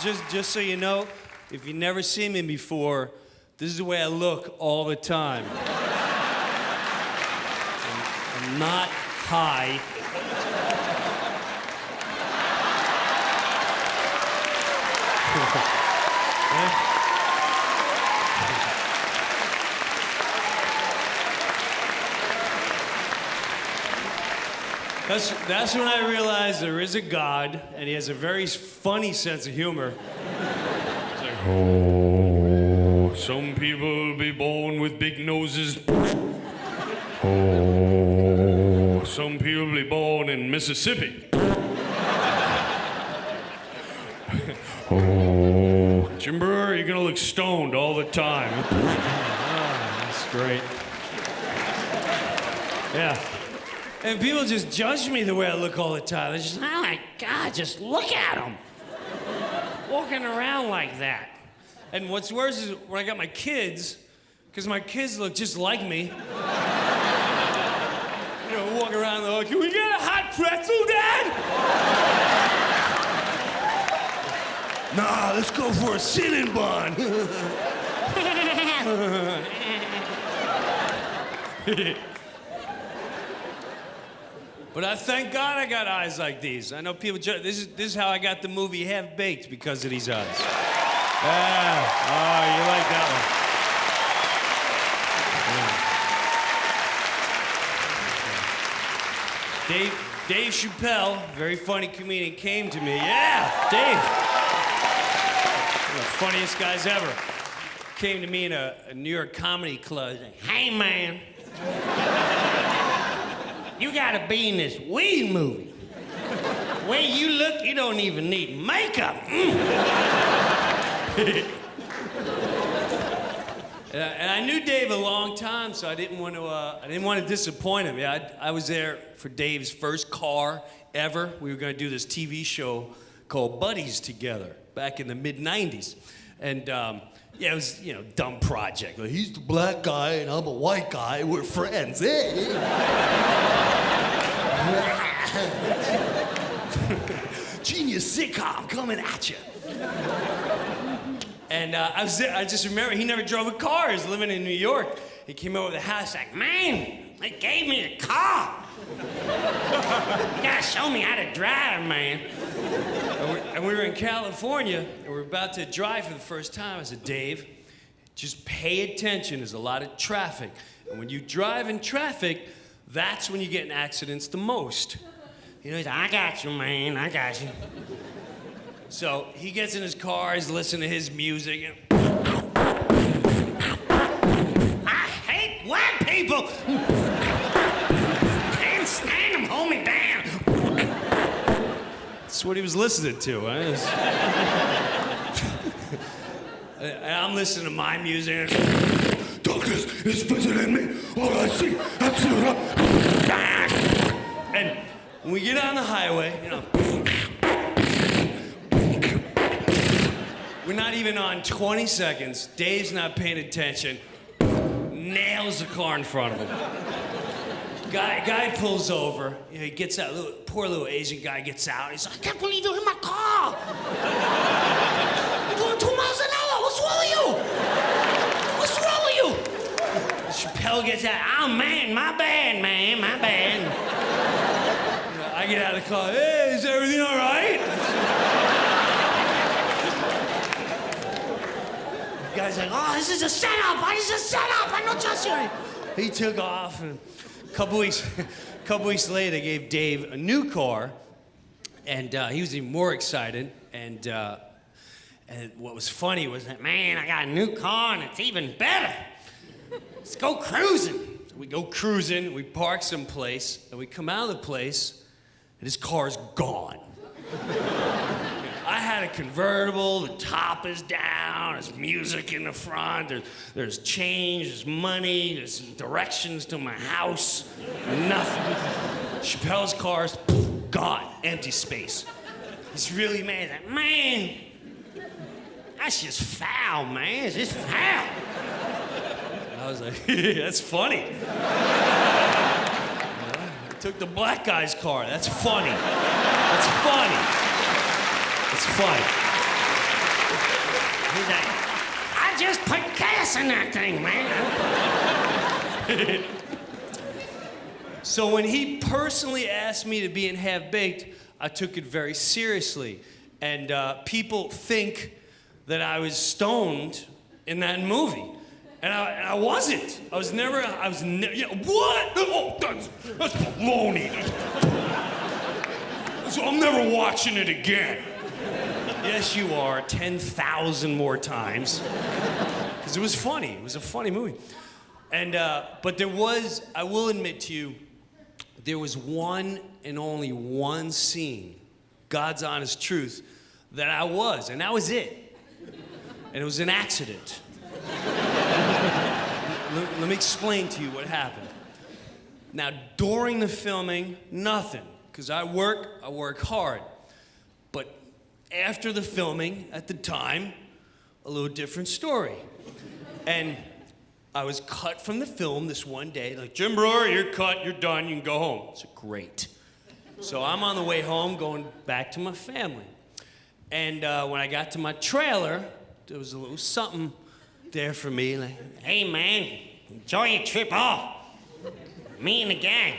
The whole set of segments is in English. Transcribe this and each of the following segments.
just so you know, if you've never seen me before, this is the way I look all the time. I'm not high. That's when I realized there is a God, and he has a very funny sense of humor. It's like, oh, some people be born with big noses. Oh, some people be born in Mississippi. Oh, Jim Brewer, you're gonna look stoned all the time. Oh, that's great. Yeah. And people just judge me the way I look all the time. They're just, oh my God, just look at him. Walking around like that. And what's worse is when I got my kids, because my kids look just like me. You know, walk around, they're like, can we get a hot pretzel, Dad? Nah, let's go for a cinnamon bun. But I thank God I got eyes like these. I know people judge. This is how I got the movie Half Baked, because of these eyes. Yeah. Oh, you like that one. Yeah. Dave Chappelle, very funny comedian, came to me. Yeah, Dave. One of the funniest guys ever. Came to me in a New York comedy club. He's like, hey, man. You gotta be in this weed movie. The way you look, you don't even need makeup. And I knew Dave a long time, so I didn't want to disappoint him. Yeah, I was there for Dave's first car ever. We were gonna do this TV show called Buddies together back in the mid-90s. And yeah, it was, you know, dumb project. Like, he's the black guy and I'm a white guy. We're friends. Hey. Genius sitcom coming at you. And I just remember he never drove a car. He was living in New York. He came over to the house like, man, they gave me the car. You gotta show me how to drive, man. And we were in California, and we were about to drive for the first time. I said, Dave, just pay attention. There's a lot of traffic. And when you drive in traffic, that's when you get in accidents the most. You know, he's like, I got you, man, I got you. So he gets in his car, he's listening to his music. And I hate white people. Can't stand them, hold me down. That's what he was listening to. And I'm listening to my music. Darkness is visiting me. All I see, that's and when we get on the highway, you know, we're not even on 20 seconds. Dave's not paying attention. Nails the car in front of him. Guy pulls over. You know, he gets out. Poor little Asian guy gets out. He's like, I can't believe you're in my car. You're going 2 miles an hour. What's wrong with you? What's wrong with you? Chappelle gets out. Oh, man, my bad, man, my bad. You know, I get out of the car. Hey, is everything all right? The guy's like, oh, this is a setup. This is a setup. I don't trust you. He took off, and a couple weeks later, they gave Dave a new car, and he was even more excited. And what was funny was that, man, I got a new car, and it's even better. Let's go cruising. So we go cruising, we park someplace, and we come out of the place, and his car's gone. I had a convertible, the top is down, there's music in the front, there's change, there's money, there's directions to my house, nothing. Chappelle's car's gone, empty space. He's really mad. He's like, man, that's just foul, man, it's just foul. And I was like, that's funny. I took the black guy's car, that's funny. That's funny. It's funny. He's like, I just put gas in that thing, man. So when he personally asked me to be in Half Baked, I took it very seriously. And people think that I was stoned in that movie. And I wasn't. I was never, yeah, what? Oh, that's baloney. So I'm never watching it again. Yes, you are, 10,000 more times. Because it was funny. It was a funny movie. And, but there was, I will admit to you, there was one and only one scene, God's honest truth, that I was, and that was it. And it was an accident. Let me explain to you what happened. Now, during the filming, nothing, because I work hard. But after the filming, at the time, a little different story. And I was cut from the film this one day, like, Jim Breuer, you're cut, you're done, you can go home. I said, great. So I'm on the way home, going back to my family. And when I got to my trailer, there was a little something there for me, like, hey man, enjoy your trip off. Me and the gang.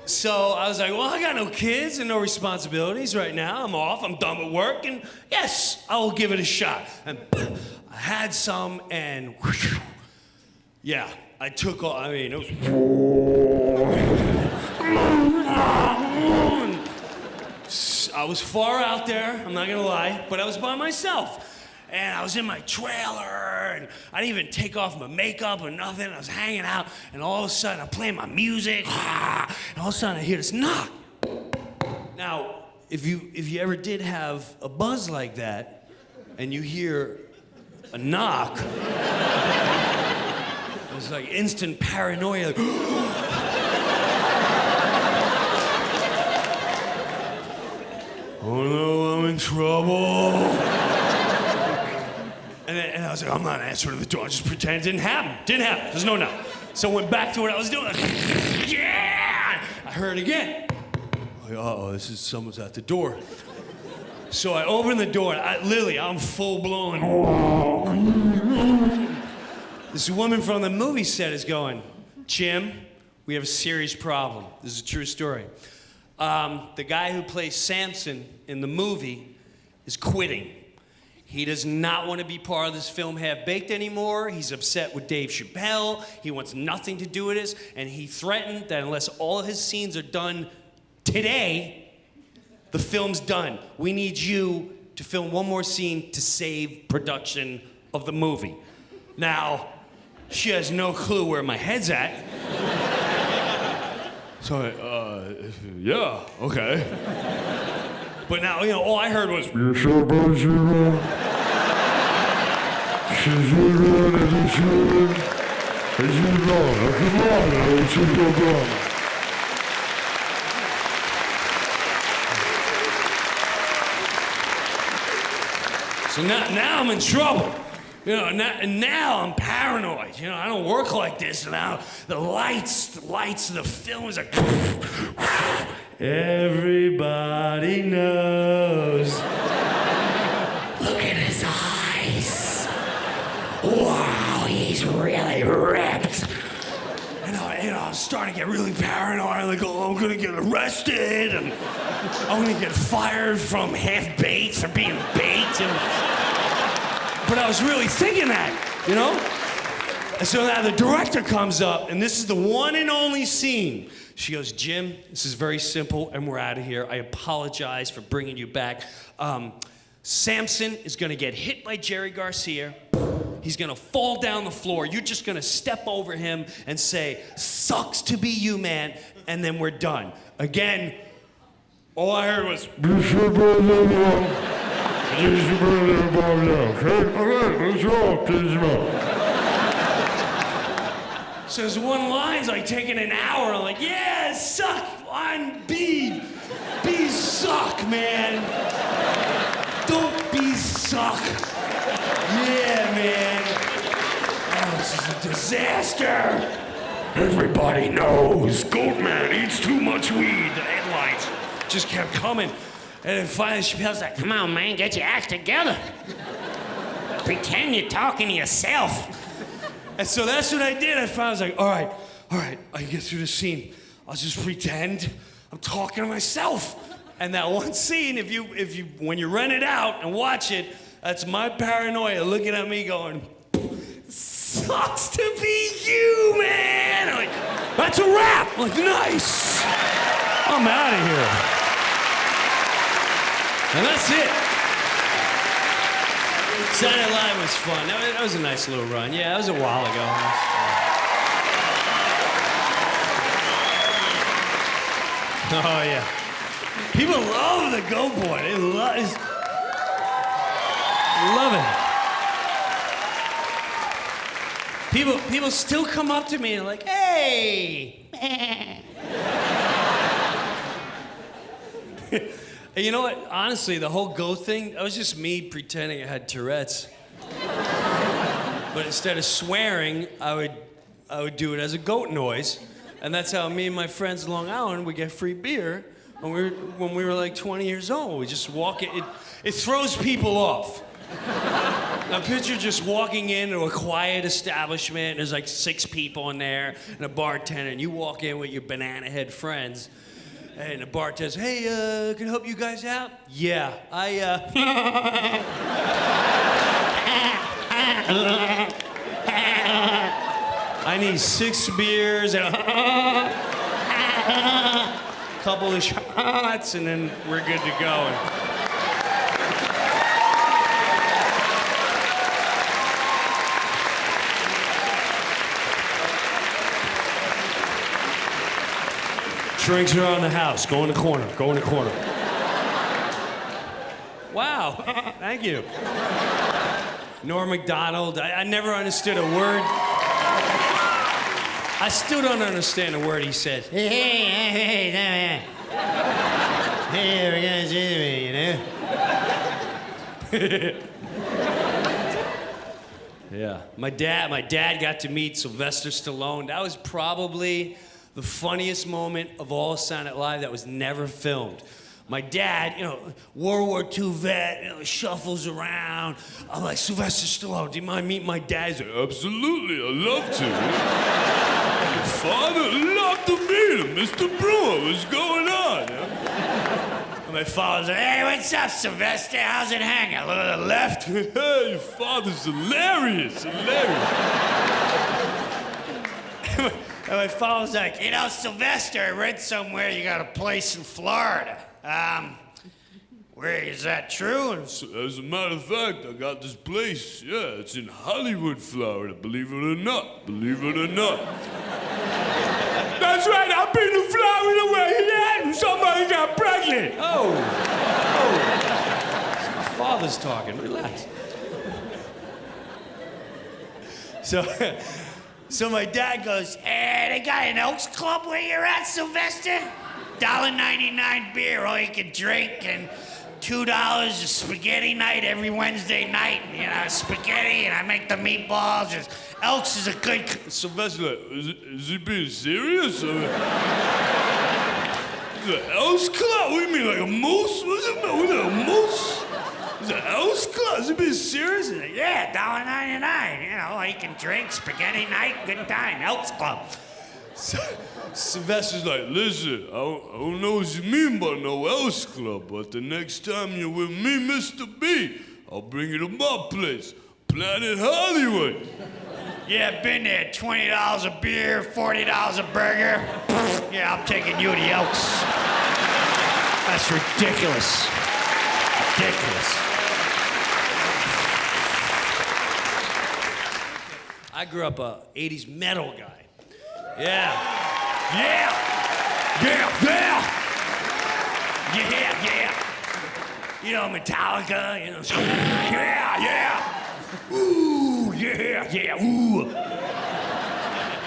So I was like, well, I got no kids and no responsibilities right now. I'm off, I'm done with work, and yes, I will give it a shot. And I had some, and yeah, I took all, I mean, it was... I was far out there, I'm not gonna lie, but I was by myself. And I was in my trailer, and I didn't even take off my makeup or nothing. I was hanging out, and all of a sudden I'm playing my music, and all of a sudden I hear this knock. Now, if you ever did have a buzz like that, and you hear a knock, it was like instant paranoia. Like, oh no, I'm in trouble. And I was like, I'm not answering the door. I just pretend it didn't happen. Didn't happen. There's no knock. So I went back to what I was doing. Yeah! I heard it again. Like, uh-oh, someone's at the door. So I opened the door, and I'm full blown. This woman from the movie set is going, Jim, we have a serious problem. This is a true story. The guy who plays Samson in the movie is quitting. He does not want to be part of this film Half Baked anymore. He's upset with Dave Chappelle. He wants nothing to do with this. And he threatened that unless all of his scenes are done today, the film's done. We need you to film one more scene to save production of the movie. Now, she has no clue where my head's at. So, yeah, okay. But now, all I heard was... So now I'm in trouble. Now I'm paranoid. I don't work like this. Now the lights of the film is like... Everybody knows. Look at his eyes. Wow, he's really ripped. I'm starting to get really paranoid. Like, oh, I'm gonna get arrested, and I'm gonna get fired from Half Baked for being baked. But I was really thinking that, And so now the director comes up, and this is the one and only scene. She goes, Jim, this is very simple, and we're out of here. I apologize for bringing you back. Samson is gonna get hit by Jerry Garcia. He's gonna fall down the floor. You're just gonna step over him and say, sucks to be you, man, and then we're done. Again, all I heard was... So there's one line's like taking an hour. I'm like, yeah, suck. I'm B. B suck, man. Don't be suck. Yeah, man. Oh, this is a disaster. Everybody knows Goatman eats too much weed. The headlines just kept coming. And then finally Chappelle's like, come on, man, get your act together. Pretend you're talking to yourself. And so that's what I did. I was like, all right, I can get through this scene. I'll just pretend I'm talking to myself. And that one scene, if you when you rent it out and watch it, that's my paranoia looking at me going, sucks to be you, man. I'm like, that's a wrap. I'm like, nice. I'm out of here. And that's it. Saturday Night Live was fun. That was a nice little run. Yeah, that was a while ago. Oh, yeah. People love the Go Boy. They love it. People still come up to me and like, hey. You know what? Honestly, the whole goat thing, that was just me pretending I had Tourette's. But instead of swearing, I would do it as a goat noise. And that's how me and my friends in Long Island would get free beer when we were like 20 years old. We just walk it. It throws people off. Now picture just walking into a quiet establishment, and there's like 6 people in there, and a bartender, and you walk in with your banana head friends, and the bartender says, hey, can I help you guys out? Yeah, I need 6 beers and a couple of shots, and then we're good to go. Drinks around the house. Go in the corner. Go in the corner. Wow. Thank you. Norm Macdonald. I never understood a word. I still don't understand a word he said. Hey, we're gonna do it, you know? Yeah. My dad got to meet Sylvester Stallone. That was probably the funniest moment of all Saturday Night Live that was never filmed. My dad, World War II vet, shuffles around. I'm like, Sylvester Stallone, do you mind meeting my dad? He's like, absolutely, I'd love to. Your father, I'd love to meet him. Mr. Brewer, what's going on? And my father's like, hey, what's up, Sylvester? How's it hanging? A little to the left? Hey, your father's hilarious. And my father's like, Sylvester, I read somewhere you got a place in Florida. Where is that true? As a matter of fact, I got this place. Yeah, it's in Hollywood, Florida. Believe it or not. Believe it or not. That's right. I've been to Florida where he had and somebody got pregnant. Oh. It's my father's talking. Relax. So my dad goes, hey, they got an Elks Club where you're at, Sylvester? $1.99 beer, all you can drink, and $2 a spaghetti night every Wednesday night. Spaghetti, and I make the meatballs. Elks is a good... Sylvester, is he being serious? Is it Elks Club? What do you mean, like a moose? What's it mean? What, a moose? Is it Elks Club? Is he being serious? He's like, yeah, $1.99. All you can drink, spaghetti night, good time, Elks Club. Sylvester's like, listen, I don't know what you mean by no Elks Club, but the next time you're with me, Mr. B, I'll bring you to my place, Planet Hollywood. Yeah, been there. $20 a beer, $40 a burger. Yeah, I'm taking you to the Elks. That's ridiculous. Ridiculous. I grew up a 80s metal guy. Yeah. Metallica, yeah. Ooh, yeah.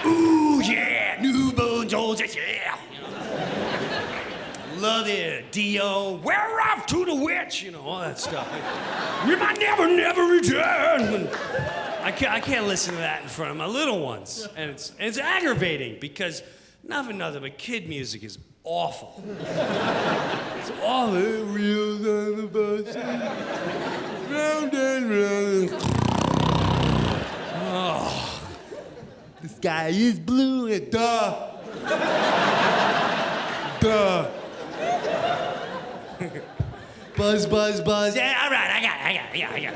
Ooh, yeah. New Bones, yeah. Love it. Dio, we're off to the witch, all that stuff. We might never return. I can't listen to that in front of my little ones. And it's aggravating because nothing but kid music is awful. It's awful. Round and round. Oh. The sky is blue and duh. Duh. Buzz, buzz, buzz. Yeah, all right, I got it.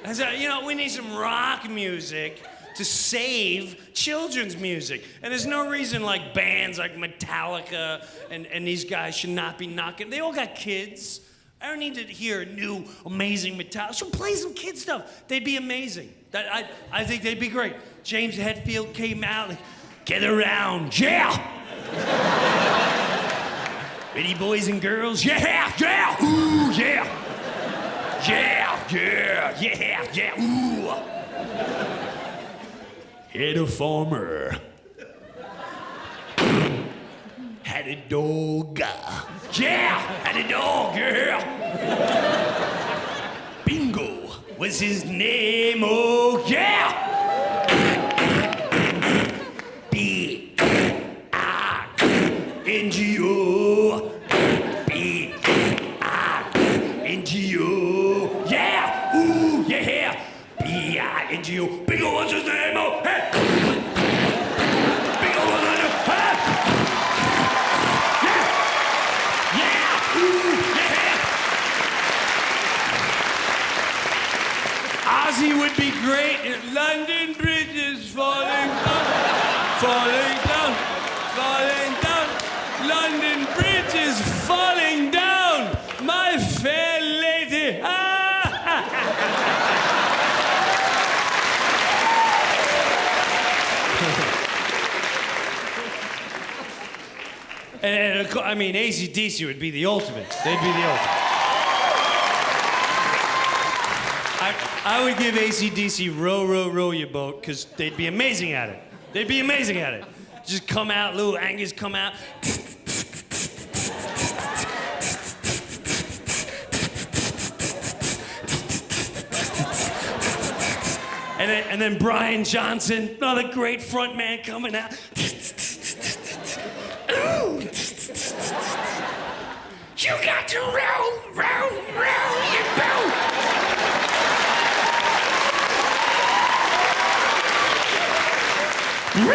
And so, we need some rock music to save children's music. And there's no reason like bands like Metallica and these guys should not be knocking. They all got kids. I don't need to hear new, amazing Metallica. So play some kid stuff. They'd be amazing. I think they'd be great. James Hetfield came out, like, get around, yeah! Ready, boys and girls? Yeah, yeah, ooh, yeah! Yeah, yeah, yeah, yeah, ooh! Had a farmer. Had a dog. Yeah, had a dog, yeah! Bingo was his name, oh yeah! B-I-N-G-O. B-I-N-G-O. Yeah! Ooh, yeah! B-I-N-G-O. Bingo, what's his name? Oh, hey! Bingo, what's his name? Hey! Yeah! Yeah! Ooh, yeah! Ozzy would be great. London Bridge is falling down. Falling down. Falling down. London Bridge is falling down. My fair lady. And I mean, AC/DC would be the ultimate. They'd be the ultimate. I would give AC/DC Row, Row, Row Your Boat, because they'd be amazing at it. They'd be amazing at it. Just come out, little Angus come out. And then Brian Johnson, another great front man coming out. You got to row, row, row your boat. Row,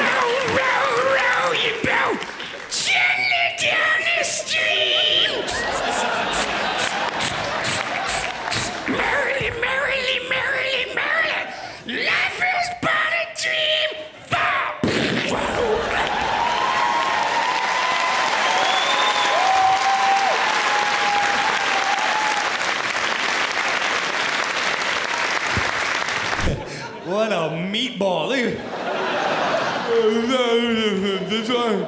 row, row your boat. Gently down the stream. Merrily, merrily, merrily, merrily. Life is but a dream. What a meatball. Look at this one.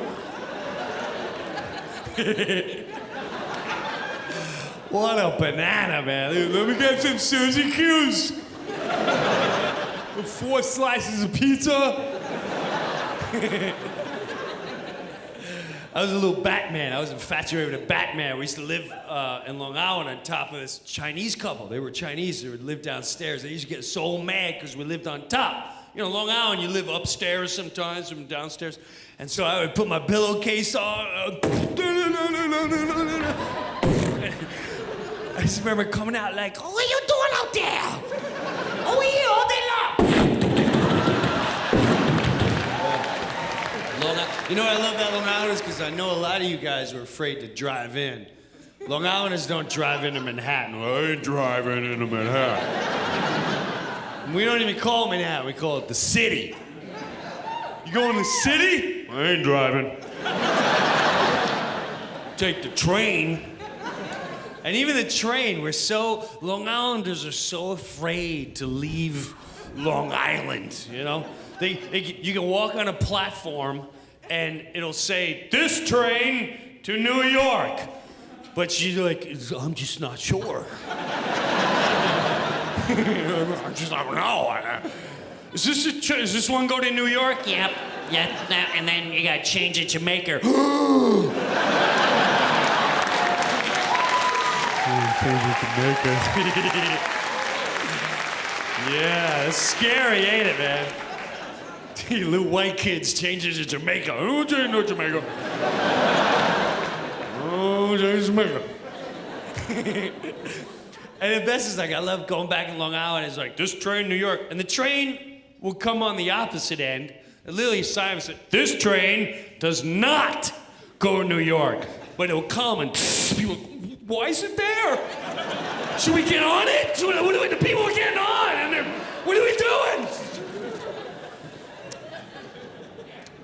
What a banana, man. Let me get some Suzy Q's. 4 slices of pizza. I was a little Batman. I was infatuated with a Batman. We used to live in Long Island on top of this Chinese couple. They were Chinese. They would live downstairs. They used to get so mad because we lived on top. You know, Long Island, you live upstairs sometimes from downstairs. And so I would put my pillowcase on. I just remember coming out like, oh, what are you doing out there? Oh, yeah, all day long. You know what I love about Long Islanders? Because I know a lot of you guys were afraid to drive in. Long Islanders don't drive into Manhattan. I ain't driving into Manhattan. We don't even call it Manhattan, we call it the city. You going to the city? I ain't driving. Take the train. And even the train, Long Islanders are so afraid to leave Long Island, you know? You can walk on a platform and it'll say, this train to New York. But she's like, I'm just not sure. I'm just like, no. Is this one go to New York? Yep. Yeah, and then you gotta change it to Jamaica. Yeah, it's scary, ain't it, man? Little white kids changing to Jamaica. Oh, change to Jamaica. Oh, change to Jamaica. And the best is like, I love going back in Long Island. It's like, this train, New York. And the train will come on the opposite end. And literally, Simon said, this train does not go to New York. But it'll come and people, why is it there? Should we get on it? The people are getting on. And they're, what are we doing?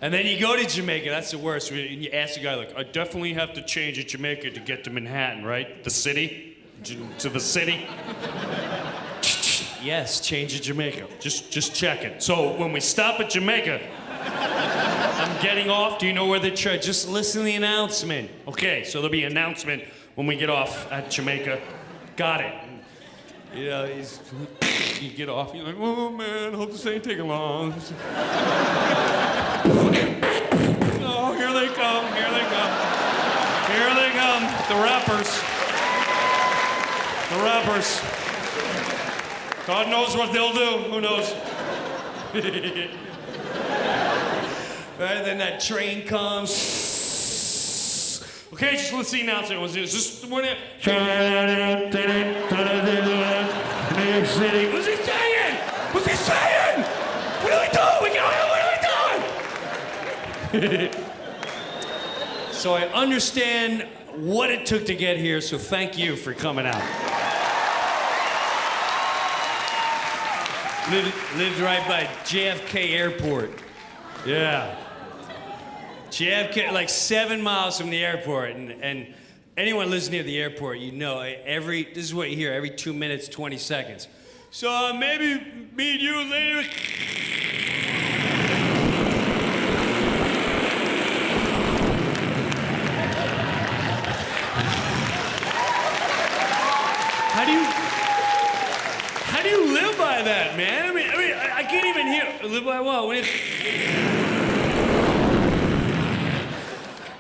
And then you go to Jamaica, that's the worst. And you ask the guy, like, I definitely have to change at Jamaica to get to Manhattan, right? The city? To the city? Yes, change at Jamaica. Just check it. So when we stop at Jamaica, I'm getting off. Do you know where the train? Just listen to the announcement. Okay, so there'll be an announcement when we get off at Jamaica. Got it. You know, you get off, you're like, oh man, hope this ain't taking long. Oh, here they come, here they come. Here they come, the rappers. The rappers. God knows what they'll do, who knows? Right, then that train comes. Okay, just let's see now. It's just when it. New York City. What's he saying? What's he saying? What are we doing? What are we doing? So I understand what it took to get here, so thank you for coming out. Lived right by JFK Airport. Yeah. JFK, like 7 miles from the airport, and anyone lives near the airport, you know, this is what you hear every 2 minutes, 20 seconds. So maybe meet you later. How do you live by that, man? I mean, I can't even hear. Live by what?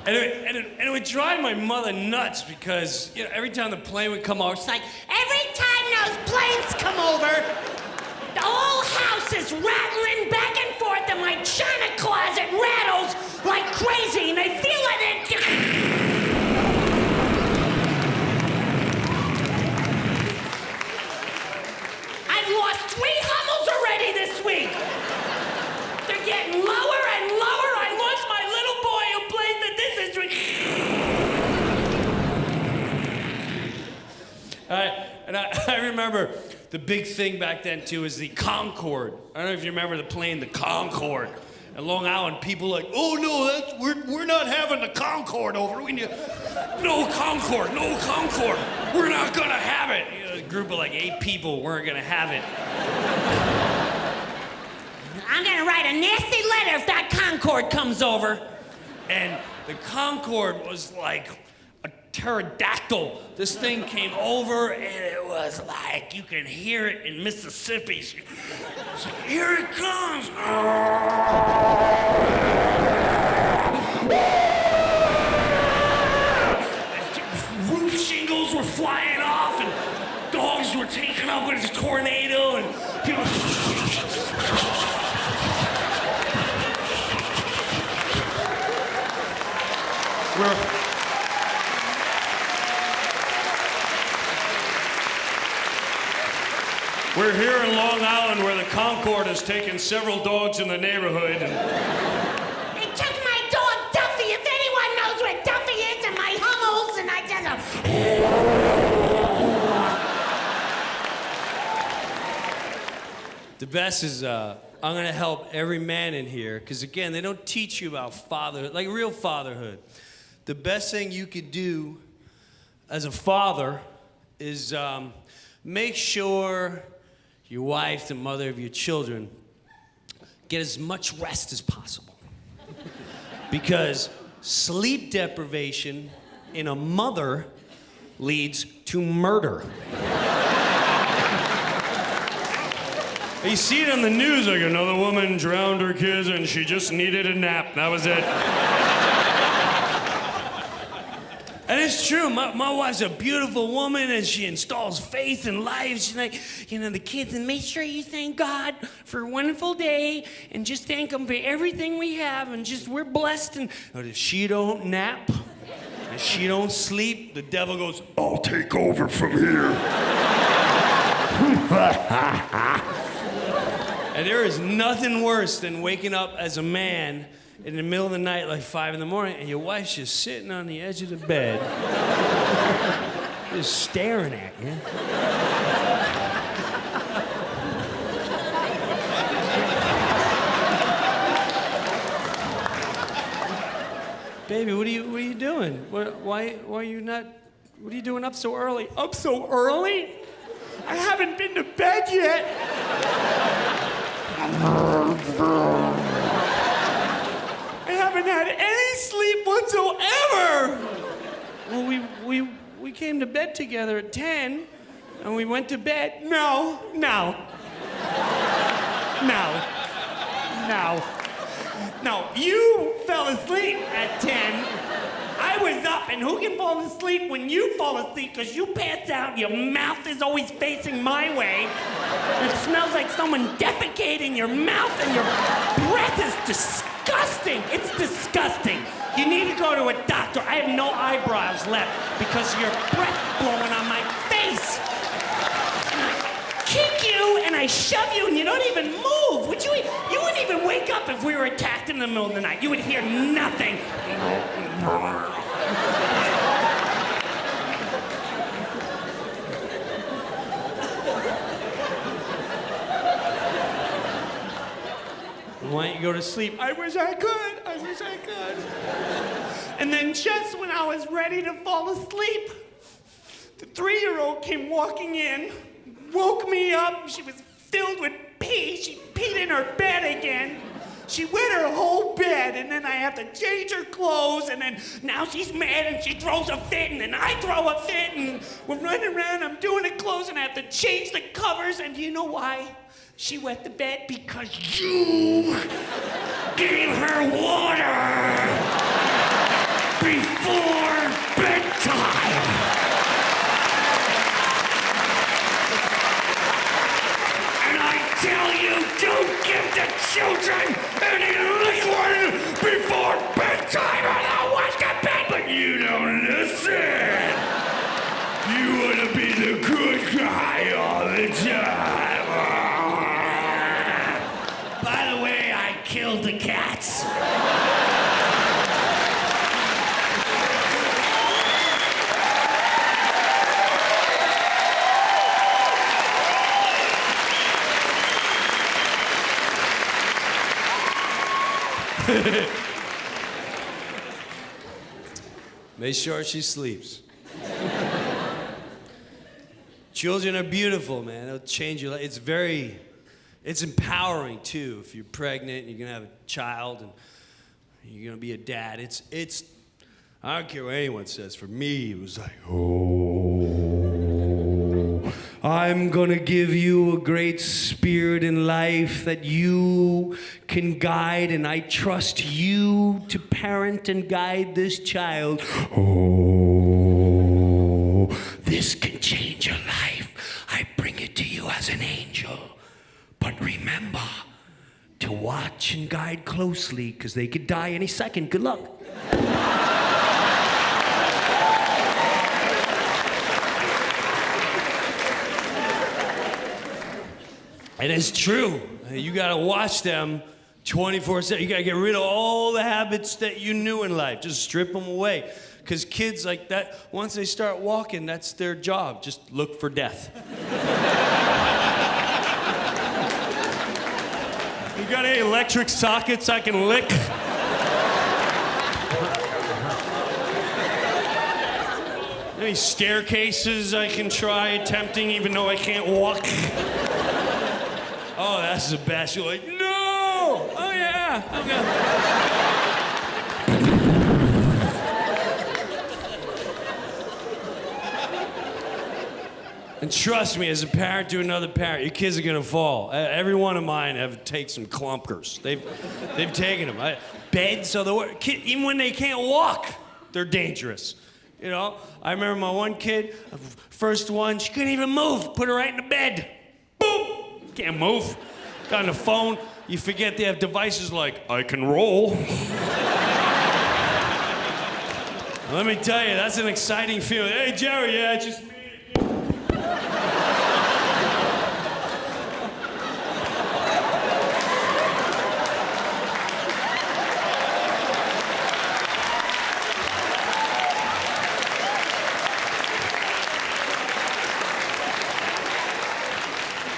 And it would drive my mother nuts because, you know, every time the plane would come over, it's like, every time those planes come over, the whole house is rattling back and forth and my china closet rattles like crazy and they feel like it. I've lost 3 Hummels already this week. They're getting lower and lower. I lost my little boy who plays the And I remember the big thing back then too is the Concorde. I don't know if you remember the plane, the Concorde. In Long Island, people like, oh no, we're not having the Concorde over. No Concorde, no Concorde. We're not gonna have it. You know, a group of like 8 people weren't gonna have it. I'm gonna write a nasty letter if that Concorde comes over. And the Concorde was like a pterodactyl. This thing came over and it was like, you can hear it in Mississippi. It's like, here it comes. Roof shingles were flying off and dogs were taken up with this tornado and people... We're here in Long Island where the Concorde has taken several dogs in the neighborhood. And... They took my dog Duffy. If anyone knows where Duffy is and my Hummels, and I just... The best is I'm gonna help every man in here, because again, they don't teach you about fatherhood, like real fatherhood. The best thing you could do as a father is make sure your wife, the mother of your children, get as much rest as possible. Because sleep deprivation in a mother leads to murder. You see it on the news, like another woman drowned her kids and she just needed a nap. That was it. And it's true. My wife's a beautiful woman, and she installs faith in life. She's like, the kids, and make sure you thank God for a wonderful day, and just thank Him for everything we have, and just we're blessed. And she don't nap, and she don't sleep. The devil goes, I'll take over from here. and there is nothing worse than waking up as a man in the middle of the night, like 5 in the morning, and your wife's just sitting on the edge of the bed, just staring at you. Baby, what are you doing? Why are you not? What are you doing up so early? Up so early? I haven't been to bed yet. I haven't had any sleep whatsoever. Well, we came to bed together at 10, and we went to bed. No. You fell asleep at 10. I was up, and who can fall asleep when you fall asleep? Because you pass out, your mouth is always facing my way. It smells like someone defecated in your mouth, and your breath is disgusting. It's disgusting. You need to go to a doctor. I have no eyebrows left because of your breath blowing on my face. And I kick you, and I shove you, and you don't even move. You wouldn't even wake up if we were attacked in the middle of the night. You would hear nothing. Why don't you go to sleep? I wish I could. And then just when I was ready to fall asleep, the 3-year-old came walking in, woke me up. She was filled with pee. She peed in her bed again. She wet her whole bed, and then I have to change her clothes, and then now she's mad and she throws a fit, and then I throw a fit, and we're running around, I'm doing the clothes, and I have to change the covers, and do you know why she wet the bed? Because you gave her water before bedtime. And I tell you, don't give the children any liquid before bedtime or they'll wet the bed, but you don't listen. You want to be the good guy all the time. By the way, I killed the cats. Make sure she sleeps. Children are beautiful, man. They'll change your life. It's empowering too. If you're pregnant and you're gonna have a child and you're gonna be a dad, I don't care what anyone says. For me, it was like, I'm gonna give you a great spirit in life that you can guide, and I trust you to parent and guide this child. This can change your life. I bring it to you as an angel. But remember to watch and guide closely, because they could die any second. Good luck. And it's true. You gotta watch them 24/7. You gotta get rid of all the habits that you knew in life. Just strip them away. Because kids like that, once they start walking, that's their job. Just look for death. You got any electric sockets I can lick? Any staircases I can try attempting even though I can't walk? Oh, that's the best. You're like, no! Oh, yeah. Okay. And trust me, as a parent to another parent, your kids are gonna fall. Every one of mine have taken some clunkers. They've taken them. Beds, so even when they can't walk, they're dangerous. You know, I remember my one kid, first one, she couldn't even move. Put her right in the bed. Boom! Can't move. Got on the phone. You forget they have devices like, I can roll. Let me tell you, that's an exciting feeling. Hey, Jerry, yeah, it's just me.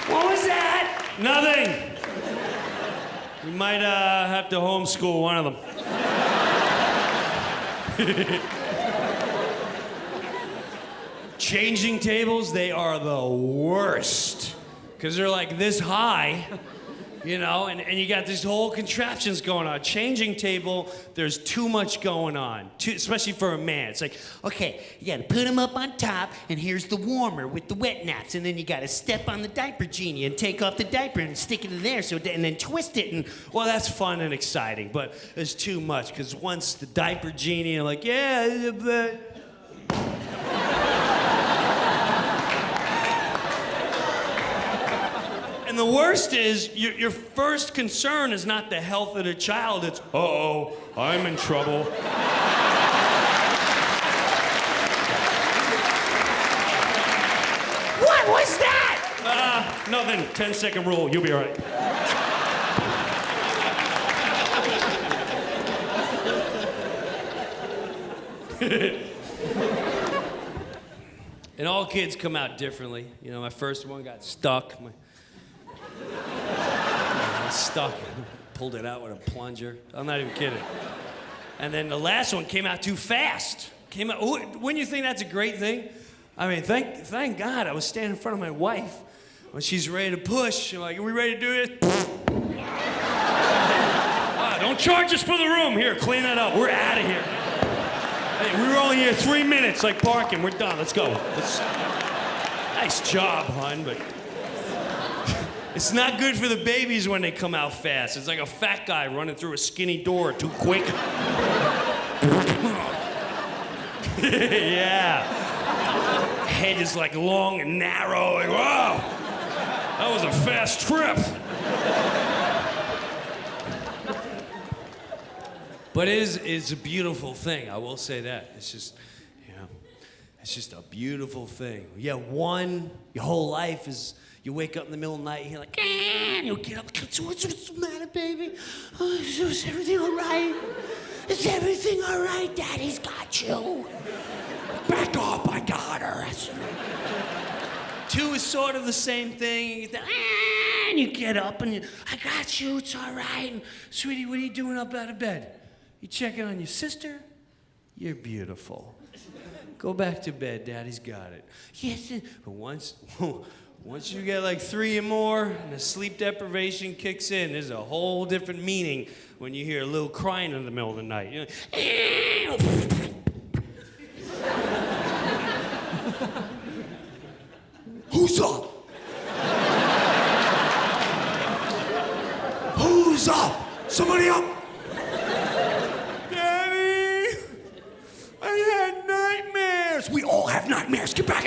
What was that? Nothing. We might have to homeschool one of them. Changing tables, they are the worst. Because they're like this high, you know, and you got these whole contraptions going on. Changing table, there's too much going on, especially for a man. It's like, okay, you gotta put him up on top, and here's the warmer with the wet naps, and then you gotta step on the diaper genie and take off the diaper and stick it in there, and then twist it, and, well, that's fun and exciting, but there's too much, because once the diaper genie, you're like, yeah, but... And the worst is, your first concern is not the health of the child, it's, uh-oh, I'm in trouble. What was that? Nothing, 10-second rule, you'll be all right. And all kids come out differently. You know, my first one got stuck. Stuck. Pulled it out with a plunger. I'm not even kidding. And then the last one came out too fast. Came out. Wouldn't you think that's a great thing? I mean, thank God I was standing in front of my wife when she's ready to push. I'm like, are we ready to do this? Don't charge us for the room. Here, clean that up. We're out of here. Hey, we were only here 3 minutes, like parking. We're done. Let's go. Nice job, hon, but. It's not good for the babies when they come out fast. It's like a fat guy running through a skinny door too quick. Yeah. Head is like long and narrow. Like, wow, that was a fast trip. But it's a beautiful thing. I will say that. It's just, you know, it's just a beautiful thing. Yeah, your whole life is. You wake up in the middle of the night, and you're like, and you get up, what's the matter, baby? Oh, is everything all right? Is everything all right? Daddy's got you. Back up, I got her. 2 is sort of the same thing. And you get up, and I got you, it's all right. And, sweetie, what are you doing up out of bed? You checking on your sister? You're beautiful. Go back to bed, Daddy's got it. Yes, but once you get like 3 or more, and the sleep deprivation kicks in, there's a whole different meaning when you hear a little crying in the middle of the night. You know, who's up? Who's up? Somebody up? Daddy, I had nightmares. We all have nightmares. Get back.